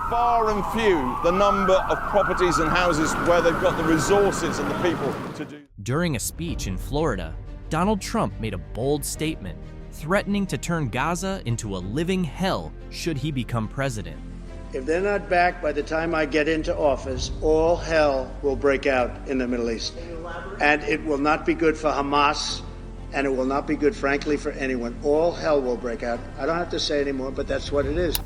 far and few the number of properties and houses where they've got the resources and the people to do. During a speech in Florida, Donald Trump made a bold statement, threatening to turn Gaza into a living hell should he become president. If they're not back by the time I get into office, all hell will break out in the Middle East. And it will not be good for Hamas, and it will not be good, frankly, for anyone. All hell will break out. I don't have to say anymore, but that's what it is.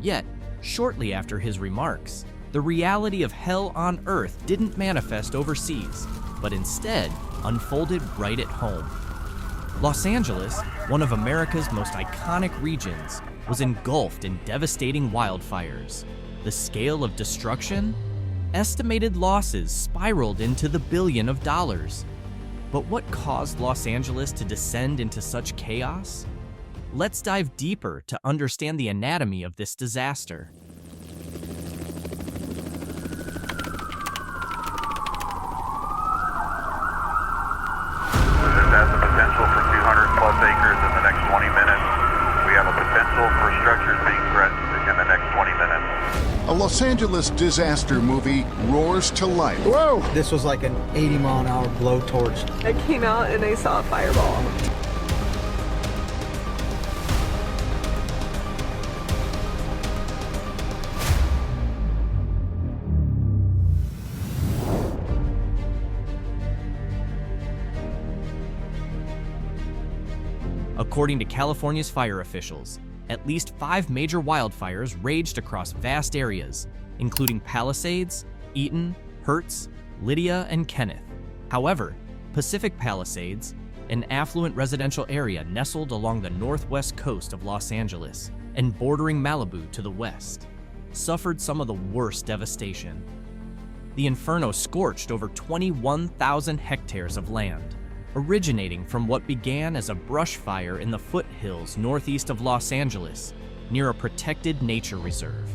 Yet, shortly after his remarks, the reality of hell on earth didn't manifest overseas, but instead unfolded right at home. Los Angeles, one of America's most iconic regions, was engulfed in devastating wildfires. The scale of destruction? Estimated losses spiraled into the billion of dollars. But what caused Los Angeles to descend into such chaos? Let's dive deeper to understand the anatomy of this disaster. This has the potential for 200 plus acres in the next 20 minutes. We have a potential for structures being threatened in the next 20 minutes. A Los Angeles disaster movie roars to life. Whoa! This was like an 80-mile-an-hour blowtorch. I came out and I saw a fireball. According to California's fire officials, at least 5 major wildfires raged across vast areas, including Palisades, Eaton, Hertz, Lydia, and Kenneth. However, Pacific Palisades, an affluent residential area nestled along the northwest coast of Los Angeles and bordering Malibu to the west, suffered some of the worst devastation. The inferno scorched over 21,000 hectares of land, originating from what began as a brush fire in the foothills northeast of Los Angeles, near a protected nature reserve.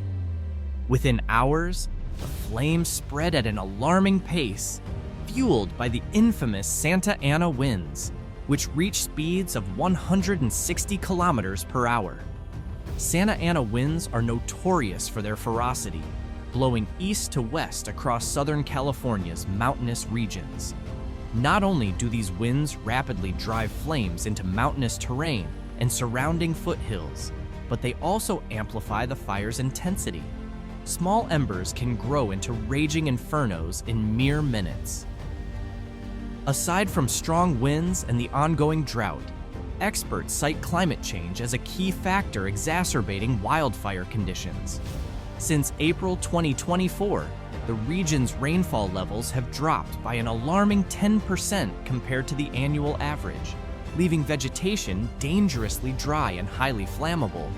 Within hours, the flames spread at an alarming pace, fueled by the infamous Santa Ana winds, which reached speeds of 160 kilometers per hour. Santa Ana winds are notorious for their ferocity, blowing east to west across Southern California's mountainous regions. Not only do these winds rapidly drive flames into mountainous terrain and surrounding foothills, but they also amplify the fire's intensity. Small embers can grow into raging infernos in mere minutes. Aside from strong winds and the ongoing drought, experts cite climate change as a key factor exacerbating wildfire conditions. Since April 2024, the region's rainfall levels have dropped by an alarming 10% compared to the annual average, leaving vegetation dangerously dry and highly flammable.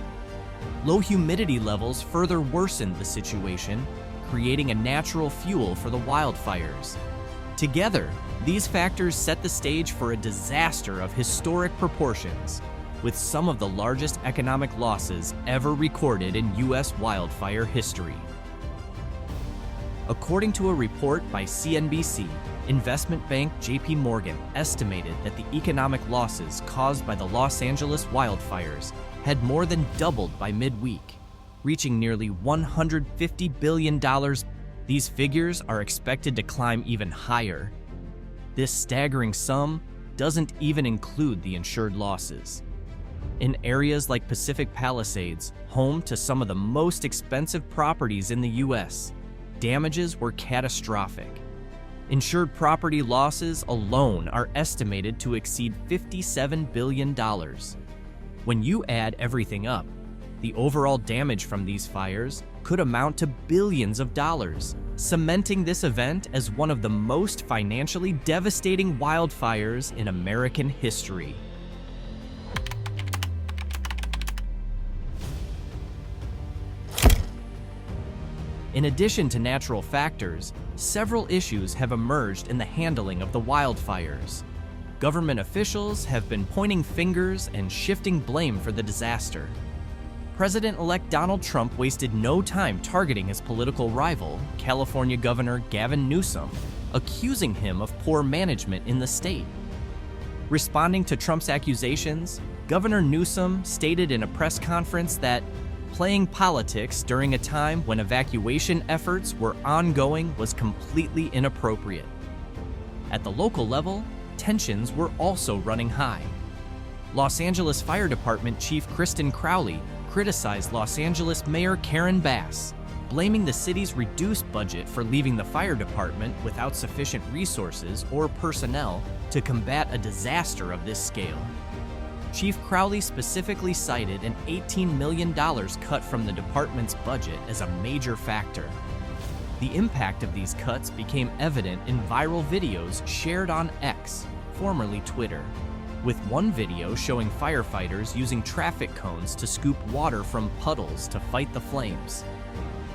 Low humidity levels further worsened the situation, creating a natural fuel for the wildfires. Together, these factors set the stage for a disaster of historic proportions, with some of the largest economic losses ever recorded in U.S. wildfire history. According to a report by CNBC, investment bank JP Morgan estimated that the economic losses caused by the Los Angeles wildfires had more than doubled by midweek, reaching nearly $150 billion. These figures are expected to climb even higher. This staggering sum doesn't even include the insured losses. In areas like Pacific Palisades, home to some of the most expensive properties in the U.S., damages were catastrophic. Insured property losses alone are estimated to exceed $57 billion. When you add everything up, the overall damage from these fires could amount to billions of dollars, cementing this event as one of the most financially devastating wildfires in American history. In addition to natural factors, several issues have emerged in the handling of the wildfires. Government officials have been pointing fingers and shifting blame for the disaster. President-elect Donald Trump wasted no time targeting his political rival, California Governor Gavin Newsom, accusing him of poor management in the state. Responding to Trump's accusations, Governor Newsom stated in a press conference that playing politics during a time when evacuation efforts were ongoing was completely inappropriate. At the local level, tensions were also running high. Los Angeles Fire Department Chief Kristen Crowley criticized Los Angeles Mayor Karen Bass, blaming the city's reduced budget for leaving the fire department without sufficient resources or personnel to combat a disaster of this scale. Chief Crowley specifically cited an $18 million cut from the department's budget as a major factor. The impact of these cuts became evident in viral videos shared on X, formerly Twitter, with one video showing firefighters using traffic cones to scoop water from puddles to fight the flames.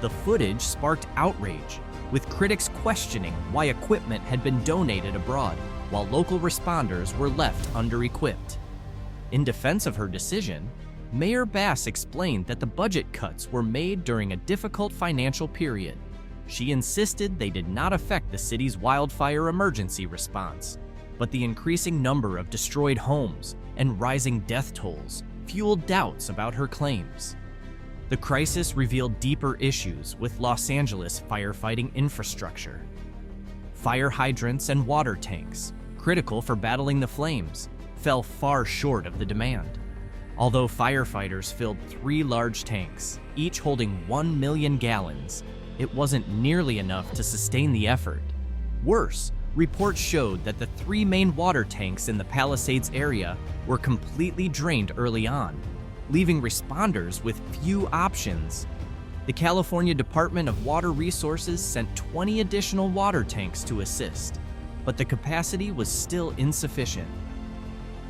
The footage sparked outrage, with critics questioning why equipment had been donated abroad, while local responders were left under-equipped. In defense of her decision, Mayor Bass explained that the budget cuts were made during a difficult financial period. She insisted they did not affect the city's wildfire emergency response, but the increasing number of destroyed homes and rising death tolls fueled doubts about her claims. The crisis revealed deeper issues with Los Angeles firefighting infrastructure. Fire hydrants and water tanks, critical for battling the flames, fell far short of the demand. Although firefighters filled 3 large tanks, each holding 1 million gallons, it wasn't nearly enough to sustain the effort. Worse, reports showed that the 3 main water tanks in the Palisades area were completely drained early on, leaving responders with few options. The California Department of Water Resources sent 20 additional water tanks to assist, but the capacity was still insufficient.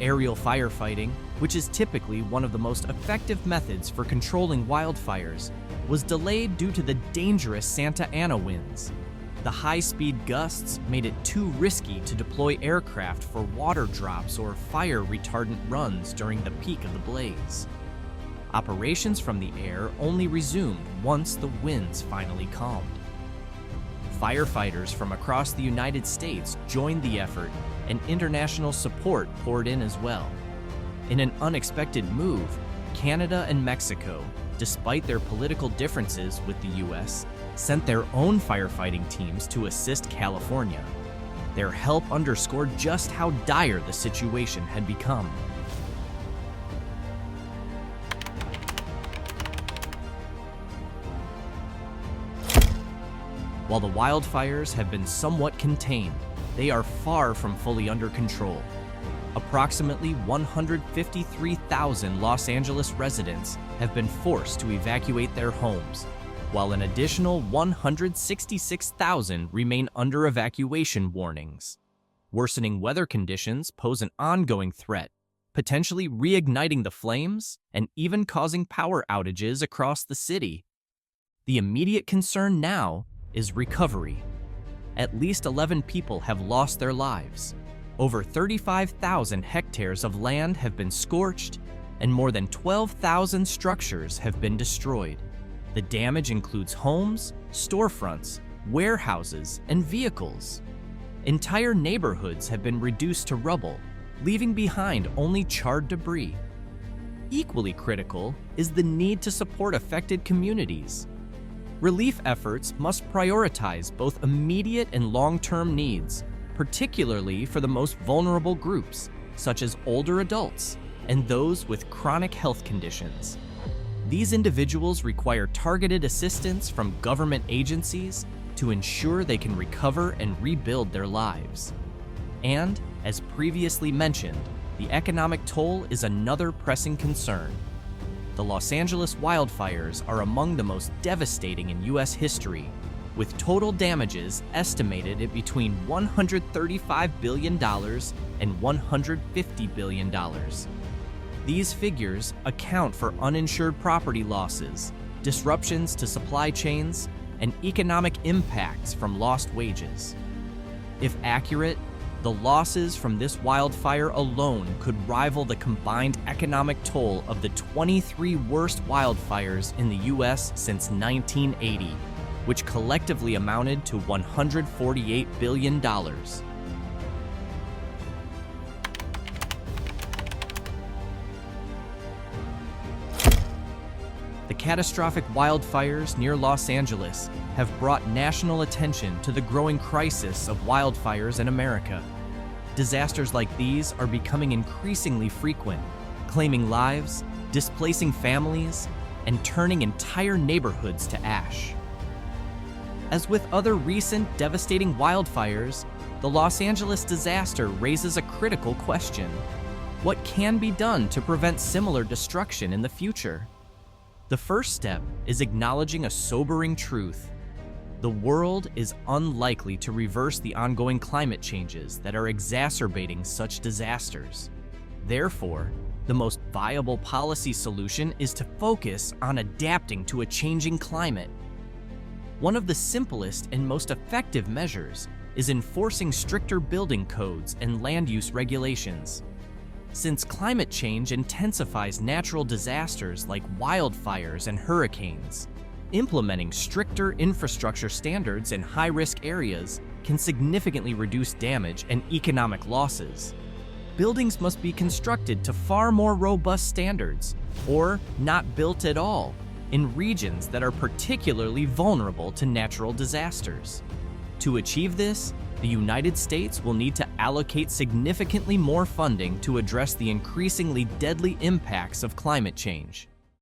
Aerial firefighting, which is typically one of the most effective methods for controlling wildfires, was delayed due to the dangerous Santa Ana winds. The high-speed gusts made it too risky to deploy aircraft for water drops or fire retardant runs during the peak of the blaze. Operations from the air only resumed once the winds finally calmed. Firefighters from across the United States joined the effort, and international support poured in as well. In an unexpected move, Canada and Mexico, despite their political differences with the US, sent their own firefighting teams to assist California. Their help underscored just how dire the situation had become. While the wildfires have been somewhat contained, they are far from fully under control. Approximately 153,000 Los Angeles residents have been forced to evacuate their homes, while an additional 166,000 remain under evacuation warnings. Worsening weather conditions pose an ongoing threat, potentially reigniting the flames and even causing power outages across the city. The immediate concern now is recovery. At least 11 people have lost their lives. Over 35,000 hectares of land have been scorched, and more than 12,000 structures have been destroyed. The damage includes homes, storefronts, warehouses, and vehicles. Entire neighborhoods have been reduced to rubble, leaving behind only charred debris. Equally critical is the need to support affected communities. Relief efforts must prioritize both immediate and long-term needs, particularly for the most vulnerable groups, such as older adults and those with chronic health conditions. These individuals require targeted assistance from government agencies to ensure they can recover and rebuild their lives. And, as previously mentioned, the economic toll is another pressing concern. The Los Angeles wildfires are among the most devastating in U.S. history, with total damages estimated at between $135 billion and $150 billion. These figures account for uninsured property losses, disruptions to supply chains, and economic impacts from lost wages. If accurate, the losses from this wildfire alone could rival the combined economic toll of the 23 worst wildfires in the U.S. since 1980, which collectively amounted to $148 billion. The The catastrophic wildfires near Los Angeles have brought national attention to the growing crisis of wildfires in America. Disasters like these are becoming increasingly frequent, claiming lives, displacing families, and turning entire neighborhoods to ash. As with other recent devastating wildfires, the Los Angeles disaster raises a critical question. What can be done to prevent similar destruction in the future? The first step is acknowledging a sobering truth. The world is unlikely to reverse the ongoing climate changes that are exacerbating such disasters. Therefore, the most viable policy solution is to focus on adapting to a changing climate. One of the simplest and most effective measures is enforcing stricter building codes and land use regulations. Since climate change intensifies natural disasters like wildfires and hurricanes, implementing stricter infrastructure standards in high-risk areas can significantly reduce damage and economic losses. Buildings must be constructed to far more robust standards, or not built at all, in regions that are particularly vulnerable to natural disasters. To achieve this, the United States will need to allocate significantly more funding to address the increasingly deadly impacts of climate change.